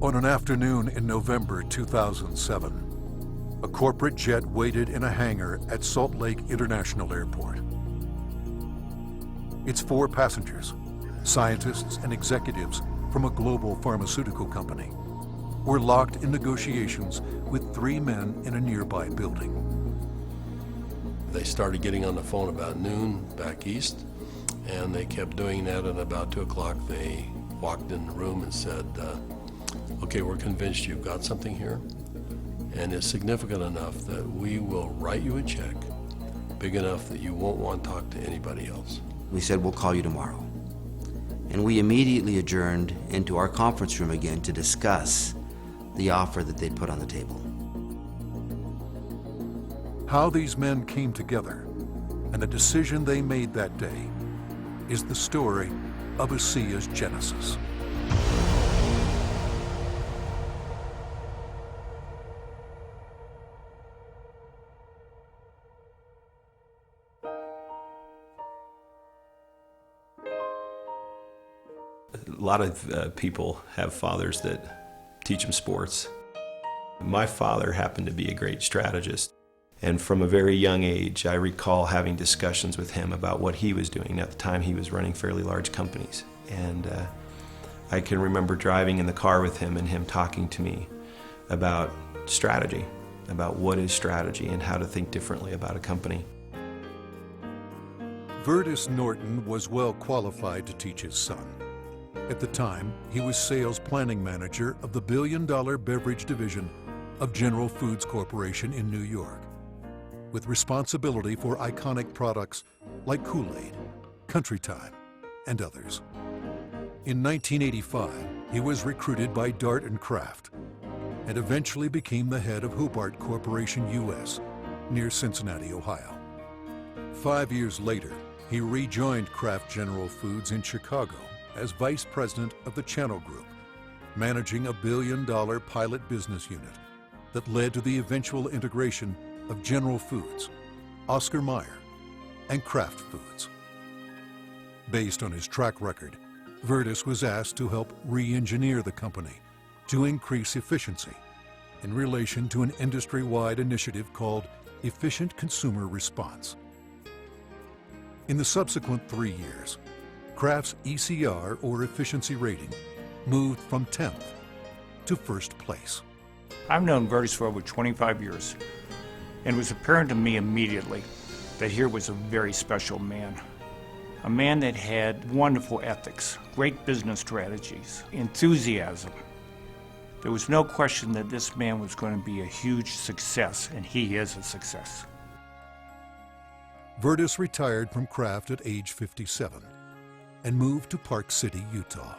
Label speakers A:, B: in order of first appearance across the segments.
A: On an afternoon in November 2007, a corporate jet waited in a hangar at Salt Lake International Airport. Its 4 passengers, scientists and executives from a global pharmaceutical company, were locked in negotiations with 3 men in a nearby building.
B: They started getting on the phone about noon back east, and they kept doing that, and about 2 o'clock they walked in the room and said, okay, we're convinced you've got something here, and it's significant enough that we will write you a check big enough that you won't want to talk to anybody else.
C: We said, we'll call you tomorrow. And we immediately adjourned into our conference room again to discuss the offer that they'd put on the table.
A: How these men came together and the decision they made that day is the story of ASEA's genesis.
D: A lot of people have fathers that teach them sports. My father happened to be a great strategist, and from a very young age I recall having discussions with him about what he was doing. At the time he was running fairly large companies, and I can remember driving in the car with him and him talking to me about strategy, about what is strategy and how to think differently about a company.
A: Vertus Norton was well qualified to teach his son. At the time, he was sales planning manager of the billion-dollar beverage division of General Foods Corporation in New York, with responsibility for iconic products like Kool-Aid, Country Time, and others. In 1985, he was recruited by Dart and Kraft and eventually became the head of Hobart Corporation US near Cincinnati, Ohio. 5 years later, he rejoined Kraft General Foods in Chicago as vice president of the Channel Group, managing a billion-dollar pilot business unit that led to the eventual integration of General Foods, Oscar Mayer, and Kraft Foods. Based on his track record, Vertus was asked to help re-engineer the company to increase efficiency in relation to an industry-wide initiative called Efficient Consumer Response. In the subsequent 3 years, Kraft's ECR, or efficiency rating, moved from 10th to 1st place.
E: I've known Vertus for over 25 years, and it was apparent to me immediately that here was a very special man. A man that had wonderful ethics, great business strategies, enthusiasm. There was no question that this man was going to be a huge success, and he is a success.
A: Vertus retired from Kraft at age 57 and moved to Park City, Utah.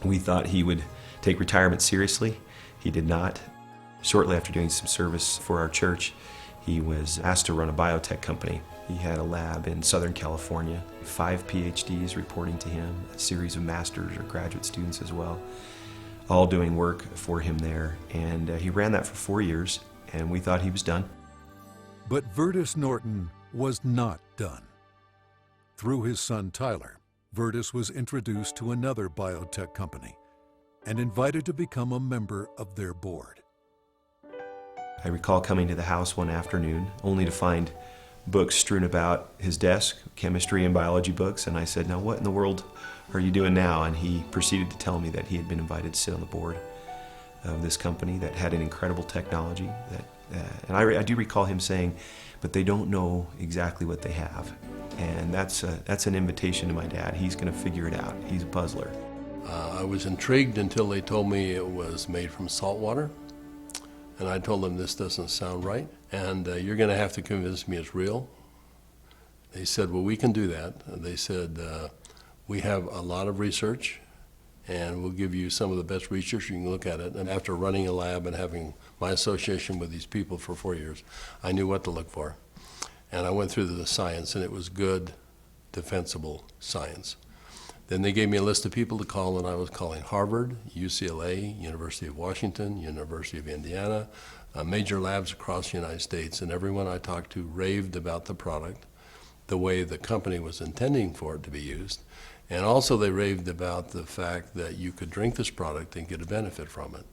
D: We thought he would take retirement seriously. He did not. Shortly after doing some service for our church, he was asked to run a biotech company. He had a lab in Southern California, 5 PhDs reporting to him, a series of master's or graduate students as well, all doing work for him there. And he ran that for 4 years, and we thought he was done.
A: But Vertus Norton was not done. Through his son Tyler, Vertus was introduced to another biotech company and invited to become a member of their board.
D: I recall coming to the house one afternoon only to find books strewn about his desk, chemistry and biology books, and I said, now what in the world are you doing now? And he proceeded to tell me that he had been invited to sit on the board of this company that had an incredible technology. And I do recall him saying, but they don't know exactly what they have. And that's an invitation to my dad. He's going to figure it out. He's a puzzler.
B: I was intrigued until they told me it was made from salt water. And I told them this doesn't sound right, and you're going to have to convince me it's real. They said, well, we can do that. They said, we have a lot of research, and we'll give you some of the best research. You can look at it. And after running a lab and having my association with these people for 4 years, I knew what to look for. And I went through the science, and it was good, defensible science. Then they gave me a list of people to call, and I was calling Harvard, UCLA, University of Washington, University of Indiana, major labs across the United States, and everyone I talked to raved about the product, the way the company was intending for it to be used, And also they raved about the fact that you could drink this product and get a benefit from it.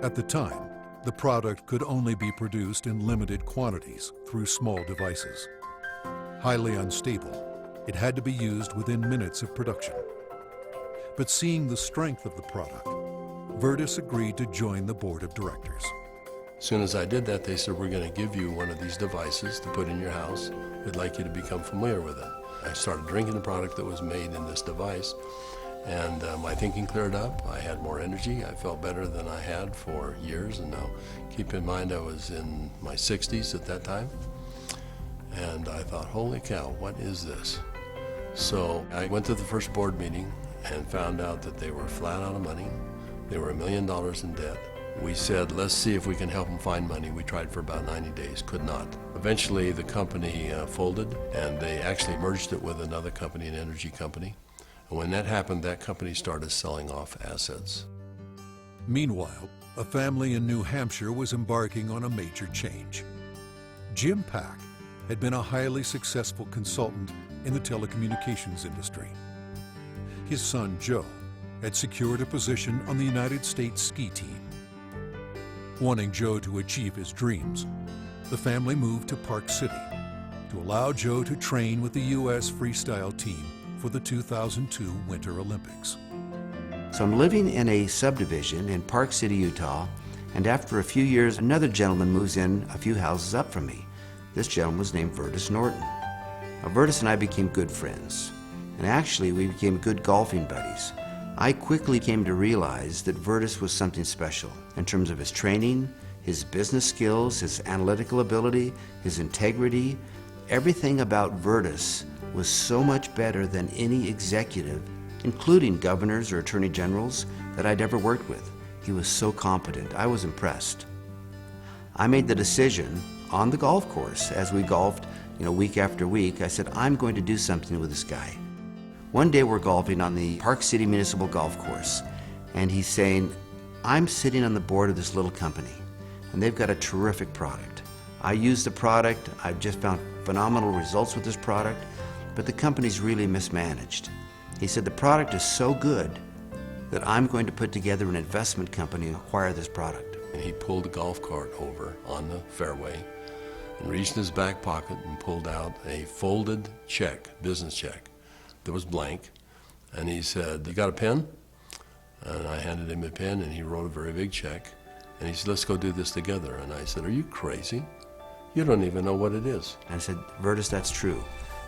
A: At the time, the product could only be produced in limited quantities through small devices. Highly unstable, it had to be used within minutes of production. But seeing the strength of the product, Virtus agreed to join the board of directors.
B: As soon as I did that, they said, we're going to give you one of these devices to put in your house. We'd like you to become familiar with it. I started drinking the product that was made in this device, and my thinking cleared up. I had more energy. I felt better than I had for years, and now keep in mind I was in my 60s at that time. And I thought, holy cow, what is this? So I went to the first board meeting and found out that they were flat out of money. They were $1 million in debt. We said, let's see if we can help them find money. We tried for about 90 days, could not. Eventually, the company folded, and they actually merged it with another company, an energy company. And when that happened, that company started selling off assets.
A: Meanwhile, a family in New Hampshire was embarking on a major change. Jim Pack had been a highly successful consultant in the telecommunications industry. His son, Joe, had secured a position on the United States ski team. Wanting Joe to achieve his dreams, the family moved to Park City to allow Joe to train with the U.S. freestyle team for the 2002 Winter Olympics.
C: So I'm living in a subdivision in Park City, Utah, and after a few years, another gentleman moves in a few houses up from me. This gentleman was named Virtus Norton. Now, Virtus and I became good friends, and actually we became good golfing buddies. I quickly came to realize that Virtus was something special in terms of his training, his business skills, his analytical ability, his integrity. Everything about Virtus was so much better than any executive, including governors or attorney generals, that I'd ever worked with. He was so competent. I was impressed. I made the decision on the golf course as we golfed, week after week. I said, I'm going to do something with this guy. One day we're golfing on the Park City Municipal Golf Course, and he's saying, I'm sitting on the board of this little company, and they've got a terrific product. I use the product, I've just found phenomenal results with this product, but the company's really mismanaged. He said, the product is so good that I'm going to put together an investment company and acquire this product.
B: And he pulled a golf cart over on the fairway and reached in his back pocket and pulled out a folded check, business check, that was blank. And he said, you got a pen? And I handed him a pen, and he wrote a very big check. And he said, let's go do this together. And I said, are you crazy? You don't even know what it is.
C: And I said, Virtus, that's true,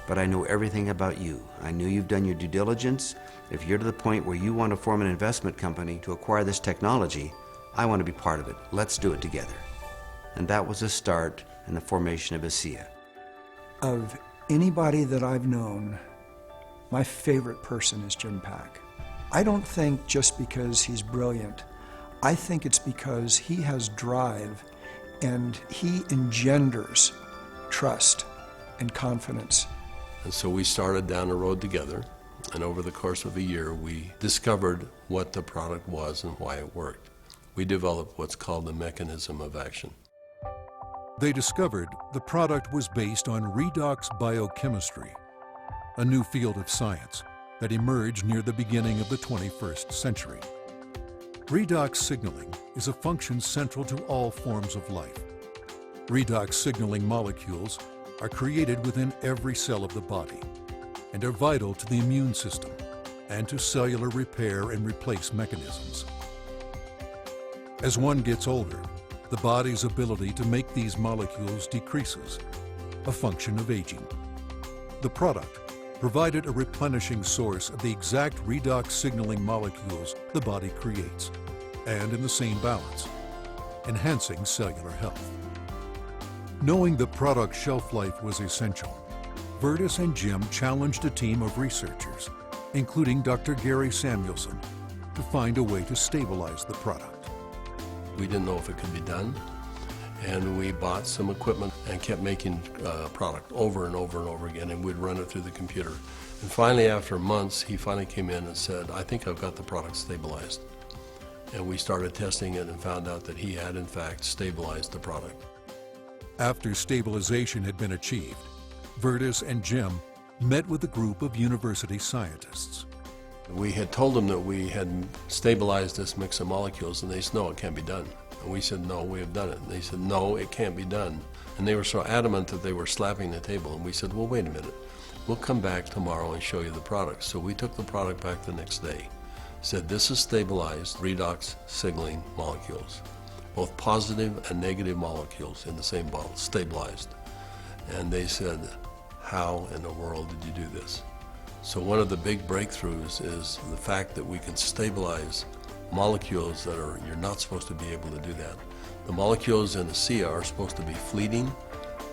C: but I know everything about you. I know you've done your due diligence. If you're to the point where you want to form an investment company to acquire this technology, I want to be part of it. Let's do it together. And that was the start in the formation of ASEA.
F: Of anybody that I've known, my favorite person is Jim Pack. I don't think just because he's brilliant. I think it's because he has drive and he engenders trust and confidence.
B: And so we started down the road together, and over the course of a year, we discovered what the product was and why it worked. We developed what's called the mechanism of action.
A: They discovered the product was based on redox biochemistry, a new field of science that emerged near the beginning of the 21st century. Redox signaling is a function central to all forms of life. Redox signaling molecules are created within every cell of the body and are vital to the immune system and to cellular repair and replace mechanisms. As one gets older, the body's ability to make these molecules decreases, a function of aging. The product provided a replenishing source of the exact redox signaling molecules the body creates, and in the same balance, enhancing cellular health. Knowing the product's shelf life was essential, Virtus and Jim challenged a team of researchers, including Dr. Gary Samuelson, to find a way to stabilize the product.
B: We didn't know if it could be done, and we bought some equipment and kept making product over and over and over again, and we'd run it through the computer. And finally, after months, he finally came in and said, I think I've got the product stabilized. And we started testing it and found out that he had, in fact, stabilized the product.
A: After stabilization had been achieved, Virtus and Jim met with a group of university scientists.
B: We had told them that we had stabilized this mix of molecules, and they said, no, it can't be done. And we said, no, we have done it. And they said, no, it can't be done. And they were so adamant that they were slapping the table. And we said, well, wait a minute. We'll come back tomorrow and show you the product. So we took the product back the next day. Said, this is stabilized redox signaling molecules, both positive and negative molecules in the same bottle, stabilized. And they said, how in the world did you do this? So one of the big breakthroughs is the fact that we can stabilize molecules that you're not supposed to be able to do that. The molecules in ASEA are supposed to be fleeting.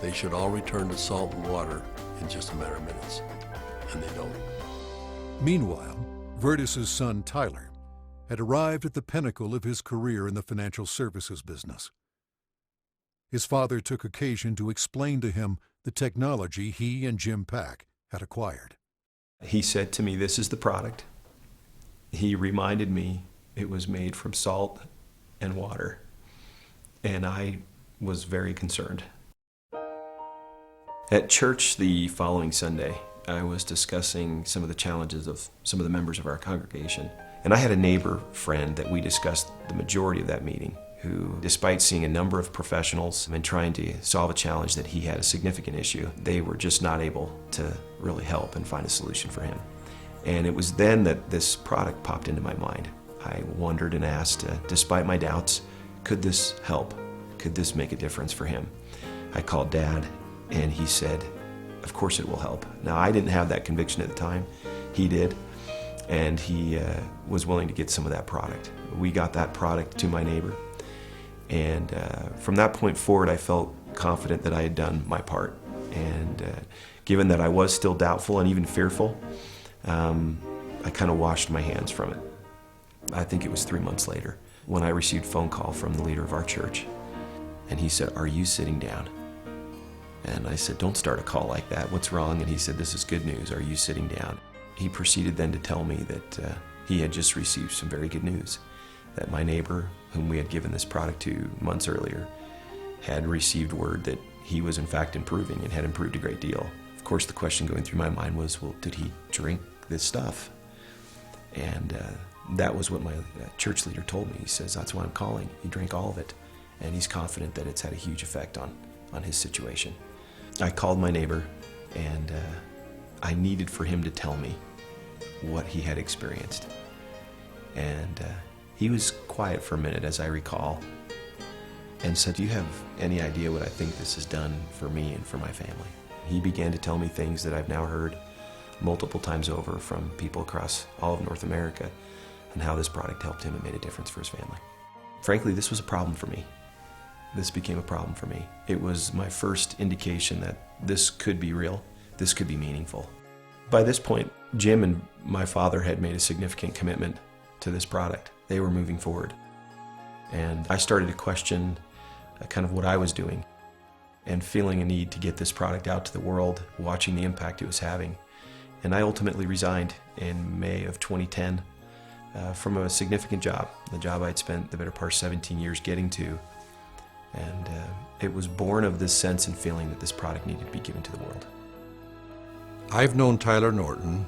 B: They should all return to salt and water in just a matter of minutes, and they don't.
A: Meanwhile, Vertus's son Tyler had arrived at the pinnacle of his career in the financial services business. His father took occasion to explain to him the technology he and Jim Pack had acquired.
D: He said to me, this is the product. He reminded me it was made from salt and water, and I was very concerned. At church the following Sunday, I was discussing some of the challenges of some of the members of our congregation, and I had a neighbor friend that we discussed the majority of that meeting, who, despite seeing a number of professionals and trying to solve a challenge that he had a significant issue, they were just not able to really help and find a solution for him. And it was then that this product popped into my mind. I wondered and asked, despite my doubts, could this help? Could this make a difference for him? I called Dad, and he said, of course it will help. Now, I didn't have that conviction at the time. He did, and he was willing to get some of that product. We got that product to my neighbor. And from that point forward, I felt confident that I had done my part. And given that I was still doubtful and even fearful, I kind of washed my hands from it. I think it was 3 months later when I received a phone call from the leader of our church. And he said, are you sitting down? And I said, don't start a call like that. What's wrong? And he said, this is good news. Are you sitting down? He proceeded then to tell me that he had just received some very good news, that my neighbor, whom we had given this product to months earlier, had received word that he was in fact improving and had improved a great deal. Of course, the question going through my mind was, well, did he drink this stuff? And that was what my church leader told me. He says, that's why I'm calling. He drank all of it, and he's confident that it's had a huge effect on his situation. I called my neighbor, and I needed for him to tell me what he had experienced. And he was quiet for a minute, as I recall, and said, do you have any idea what I think this has done for me and for my family? He began to tell me things that I've now heard multiple times over from people across all of North America, and how this product helped him and made a difference for his family. Frankly, this was a problem for me. This became a problem for me. It was my first indication that this could be real, this could be meaningful. By this point, Jim and my father had made a significant commitment to this product. They were moving forward. And I started to question kind of what I was doing, and feeling a need to get this product out to the world, watching the impact it was having. And I ultimately resigned in May of 2010 from a significant job, the job I'd spent the better part of 17 years getting to. And it was born of this sense and feeling that this product needed to be given to the world.
G: I've known Tyler Norton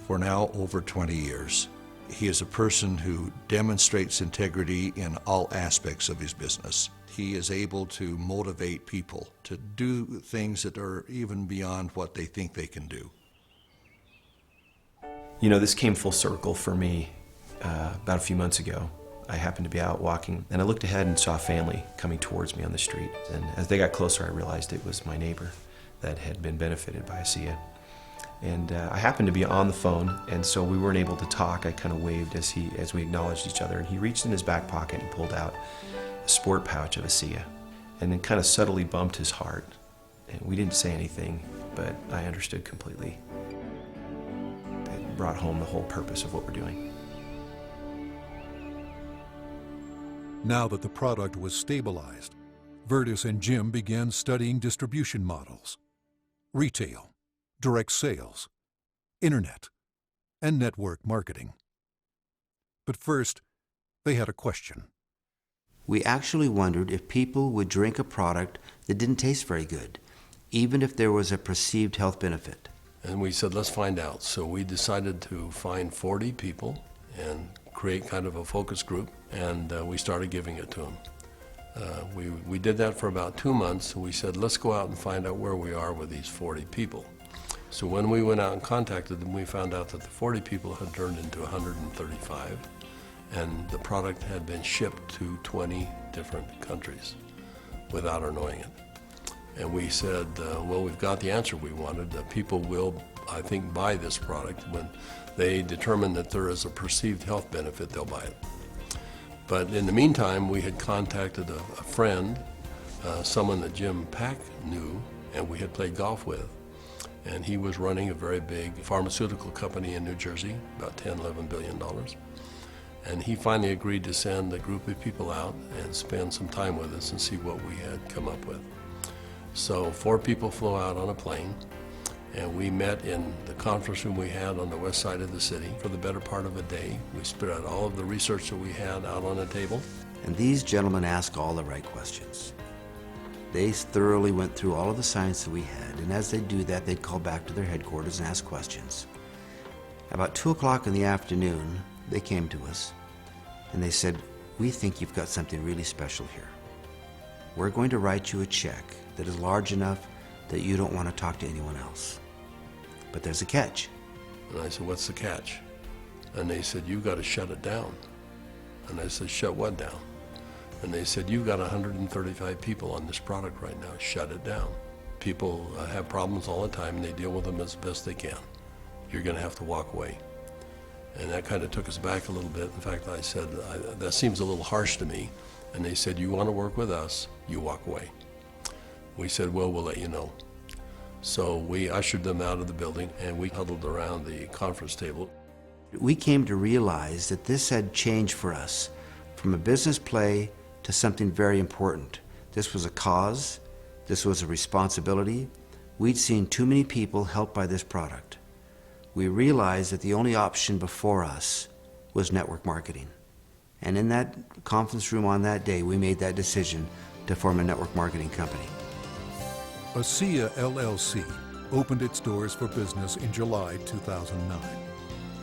G: for now over 20 years. He is a person who demonstrates integrity in all aspects of his business. He is able to motivate people to do things that are even beyond what they think they can do.
D: You know, this came full circle for me about a few months ago. I happened to be out walking, and I looked ahead and saw a family coming towards me on the street. And as they got closer, I realized it was my neighbor that had been benefited by ASEA. And I happened to be on the phone, and so we weren't able to talk. I kind of waved as we acknowledged each other, and he reached in his back pocket and pulled out a sport pouch of ASEA, and then kind of subtly bumped his heart. And we didn't say anything, but I understood completely. It brought home the whole purpose of what we're doing.
A: Now that the product was stabilized, Vertus and Jim began studying distribution models, retail, direct sales, internet, and network marketing. But first, they had a question.
C: We actually wondered if people would drink a product that didn't taste very good, even if there was a perceived health benefit.
B: And we said, let's find out. So we decided to find 40 people and create kind of a focus group, and we started giving it to them. We did that for about 2 months, and we said, let's go out and find out where we are with these 40 people. So when we went out and contacted them, we found out that the 40 people had turned into 135, and the product had been shipped to 20 different countries without our knowing it. And we said, well, we've got the answer we wanted. People will, I think, buy this product. When they determine that there is a perceived health benefit, they'll buy it. But in the meantime, we had contacted a friend, someone that Jim Pack knew and we had played golf with. And he was running a very big pharmaceutical company in New Jersey, about $10–11 billion. And he finally agreed to send a group of people out and spend some time with us and see what we had come up with. So 4 people flew out on a plane, and we met in the conference room we had on the west side of the city for the better part of a day. We spread out all of the research that we had out on a table.
C: And these gentlemen asked all the right questions. They thoroughly went through all of the science that we had, and as they do that, they'd call back to their headquarters and ask questions. About 2 o'clock in the afternoon, they came to us, and they said, we think you've got something really special here. We're going to write you a check that is large enough that you don't want to talk to anyone else. But there's a catch.
B: And I said, what's the catch? And they said, you've got to shut it down. And I said, shut what down? And they said, you've got 135 people on this product right now, shut it down. People have problems all the time and they deal with them as best they can. You're going to have to walk away. And that kind of took us back a little bit. In fact, I said, that seems a little harsh to me. And they said, you want to work with us, you walk away. We said, well, we'll let you know. So we ushered them out of the building and we huddled around the conference table.
C: We came to realize that this had changed for us from a business play to something very important. This was a cause, this was a responsibility. We'd seen too many people helped by this product. We realized that the only option before us was network marketing. And in that conference room on that day, we made that decision to form a network marketing company.
A: ASEA LLC opened its doors for business in July 2009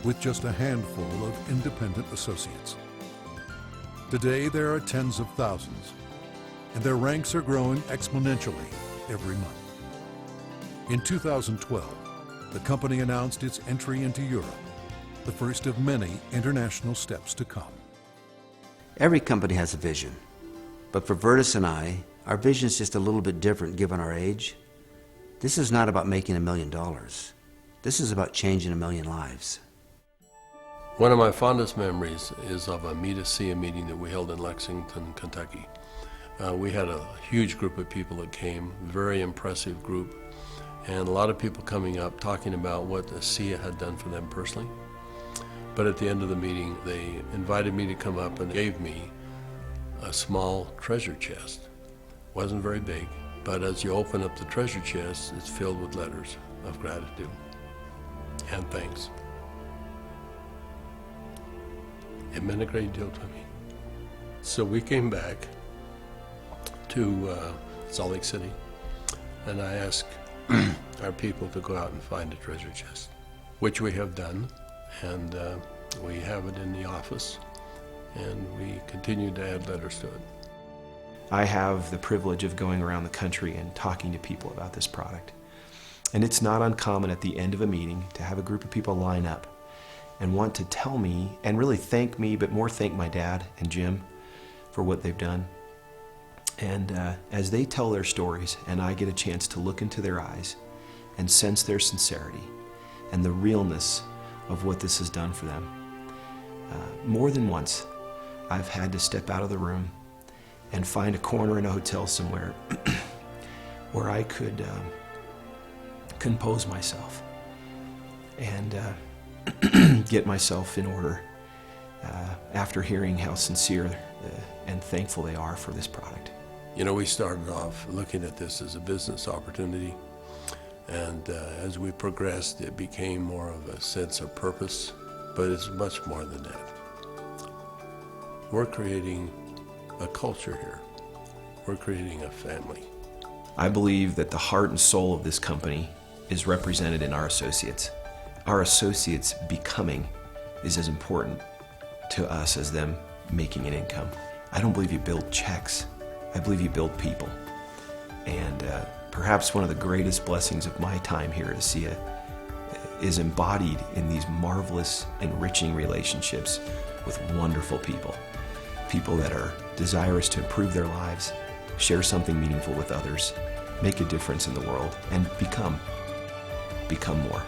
A: with just a handful of independent associates. Today, there are tens of thousands, and their ranks are growing exponentially every month. In 2012, the company announced its entry into Europe, the first of many international steps to come.
C: Every company has a vision, but for Vertus and I, our vision is just a little bit different given our age. This is not about making $1 million. This is about changing 1 million lives.
B: One of my fondest memories is of a Meet ASEA meeting that we held in Lexington, Kentucky. We had a huge group of people that came, very impressive group, and a lot of people coming up talking about what ASEA had done for them personally. But at the end of the meeting, they invited me to come up and gave me a small treasure chest. Wasn't very big, but as you open up the treasure chest, it's filled with letters of gratitude and thanks. It meant a great deal to me. So we came back to Salt Lake City, and I asked our people to go out and find a treasure chest, which we have done, and we have it in the office, and we continue to add letters to it.
D: I have the privilege of going around the country and talking to people about this product. And it's not uncommon at the end of a meeting to have a group of people line up and want to tell me, and really thank me, but more thank my dad and Jim for what they've done. And as they tell their stories and I get a chance to look into their eyes and sense their sincerity and the realness of what this has done for them, more than once I've had to step out of the room and find a corner in a hotel somewhere where I could compose myself and get myself in order after hearing how sincere and thankful they are for this product.
B: You know, we started off looking at this as a business opportunity, and as we progressed, it became more of a sense of purpose, but it's much more than that. We're creating a culture here. We're creating a family.
D: I believe that the heart and soul of this company is represented in our associates. Our associates becoming is as important to us as them making an income. I don't believe you build checks. I believe you build people. And perhaps one of the greatest blessings of my time here at ASEA is embodied in these marvelous, enriching relationships with wonderful people. People that are desirous to improve their lives, share something meaningful with others, make a difference in the world, and become more.